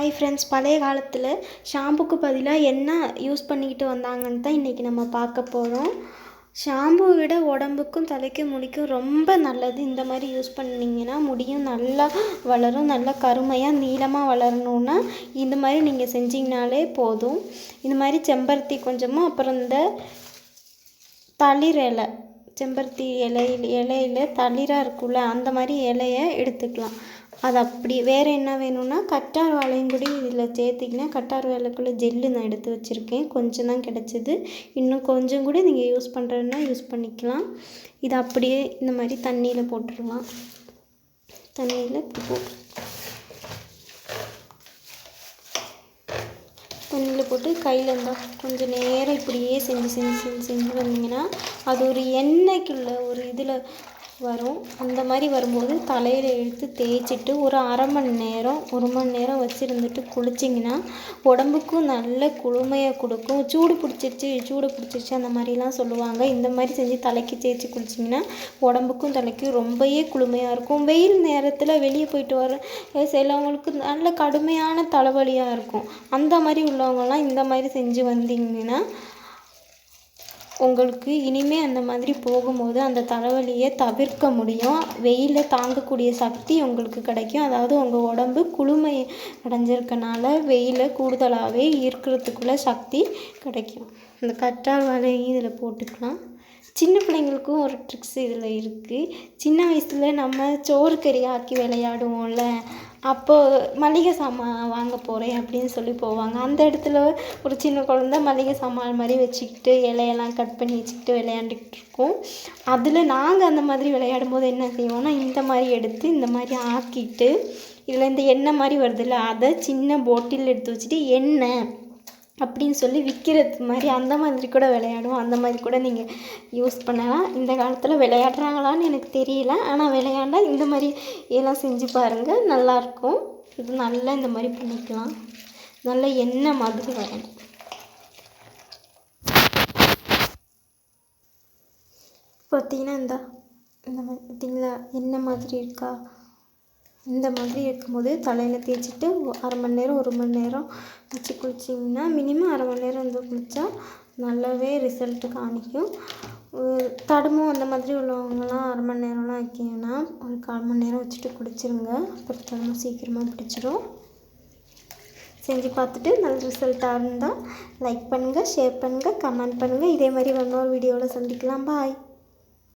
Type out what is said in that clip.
Hi friends, பழைய காலத்தில் ஷாம்புக்கு பதிலாக என்ன யூஸ் பண்ணிக்கிட்டு வந்தாங்கன்னு தான் இன்றைக்கி நம்ம பார்க்க போகிறோம். ஷாம்புவை விட உடம்புக்கும் தலைக்கும் முடிக்கும் ரொம்ப நல்லது. இந்த மாதிரி யூஸ் பண்ணிங்கன்னா முடியும் நல்லா வளரும். நல்லா கருமையாக நீளமாக வளரணுன்னா இந்த மாதிரி நீங்கள் செஞ்சிங்கனாலே போதும். இந்த மாதிரி செம்பருத்தி கொஞ்சமும், அப்புறம் இந்த தளிர் இலை, செம்பருத்தி இலையில் தளிராக இருக்குல்ல, அந்த மாதிரி இலையை எடுத்துக்கலாம். அது அப்படி வேறு என்ன வேணும்னா கட்டார் வாழையும் கூட இதில் சேர்த்திங்கன்னா, கட்டார் வாழைக்குள்ளே ஜெல்லு நான் எடுத்து வச்சுருக்கேன். கொஞ்சம் தான் கிடச்சிது. இன்னும் கொஞ்சம் கூட நீங்கள் யூஸ் பண்ணுறதுன்னா யூஸ் பண்ணிக்கலாம். இதை அப்படியே இந்த மாதிரி தண்ணியில் போட்டுடலாம். தண்ணியில் போட்டு கையில் இருந்தால் கொஞ்சம் நேரம் இப்படியே செஞ்சு வந்தீங்கன்னா அது ஒரு எண்ணெய்க்குள்ள ஒரு இதில் வரும். அந்த மாதிரி வரும்போது தலையில் எடுத்து தேய்ச்சிட்டு ஒரு அரை மணி நேரம் 1 மணி நேரம் வச்சுருந்துட்டு குளிச்சிங்கன்னா உடம்புக்கும் நல்ல குளுமையை கொடுக்கும். சூடு பிடிச்சிருச்சு அந்த மாதிரிலாம் சொல்லுவாங்க. இந்த மாதிரி செஞ்சு தலைக்கு தேய்ச்சி குளிச்சிங்கன்னா உடம்புக்கும் தலைக்கும் ரொம்பவே குளுமையாக இருக்கும். வெயில் நேரத்தில் வெளியே போயிட்டு வர சிலவங்களுக்கு நல்ல கடுமையான தலைவலியாக இருக்கும். அந்த மாதிரி உள்ளவங்கலாம் இந்த மாதிரி செஞ்சு வந்தீங்கன்னா உங்களுக்கு இனிமேல் அந்த மாதிரி போகும்போது அந்த தலைவலியை தவிர்க்க முடியும். வெயிலை தாங்கக்கூடிய சக்தி உங்களுக்கு கிடைக்கும். அதாவது உங்கள் உடம்பு குளுமை அடைஞ்சிருக்கனால வெயிலை கூடுதலாகவே ஈர்க்கிறதுக்குள்ள சக்தி கிடைக்கும். இந்த கற்றாழை வாழையும் இதில் போட்டுக்கலாம். சின்ன பிள்ளைங்களுக்கும் ஒரு ட்ரிக்ஸ் இதில் இருக்குது. சின்ன வயசில் நம்ம சோறு கறி ஆக்கி விளையாடுவோம்ல, அப்போது மளிகை சாமான் வாங்க போகிறேன் அப்படின்னு சொல்லி போவாங்க. அந்த இடத்துல ஒரு சின்ன குழந்த மளிகை சாமான் மாதிரி வச்சுக்கிட்டு இலையெல்லாம் கட் பண்ணி வச்சுக்கிட்டு விளையாண்டுக்கிட்டு இருக்கோம். அதில் நாங்கள் அந்த மாதிரி விளையாடும் போது என்ன செய்வோம்னா, இந்த மாதிரி எடுத்து இந்த மாதிரி ஆக்கிட்டு இதில் இந்த எண்ணெய் மாதிரி வருதுல்ல, அதை சின்ன பாட்டில் எடுத்து வச்சுட்டு எண்ணெய் அப்படின்னு சொல்லி விற்கிறது மாதிரி அந்த மாதிரி கூட விளையாடுவோம். அந்த மாதிரி கூட நீங்கள் யூஸ் பண்ணலாம். இந்த காலத்தில் விளையாடுறாங்களான்னு எனக்கு தெரியல, ஆனால் விளையாண்டா இந்த மாதிரி எல்லாம் செஞ்சு பாருங்கள், நல்லாயிருக்கும். இது நல்லா இந்த மாதிரி பண்ணிக்கலாம். நல்ல எண்ணெய் மாதிரி வரணும். பார்த்தீங்கன்னா இந்த மாதிரி பார்த்தீங்களா, எண்ணெய் மாதிரி இருக்கா? இந்த மாதிரி இருக்கும்போது தலையில் தேய்ச்சிட்டு அரை மணி நேரம் 1 மணி நேரம் வச்சு குளிச்சிங்கன்னா, மினிமம் அரை மணி நேரம் வந்து குளித்தா நல்லாவே ரிசல்ட்டு காணிக்கும். தடுமம் அந்த மாதிரி உள்ளவங்கலாம் அரை மணி நேரம்லாம் வைக்கிங்கன்னா ஒரு 1/4 மணி நேரம் வச்சுட்டு குளிச்சிருங்க. அப்புறம் தடுமம் சீக்கிரமாக பிடிச்சிடும். செஞ்சு பார்த்துட்டு நல்ல ரிசல்ட்டாக இருந்தால் லைக் பண்ணுங்கள், ஷேர் பண்ணுங்கள், கமெண்ட் பண்ணுங்கள். இதே மாதிரி இன்னொரு வீடியோவில் சந்திக்கலாம். பாய்.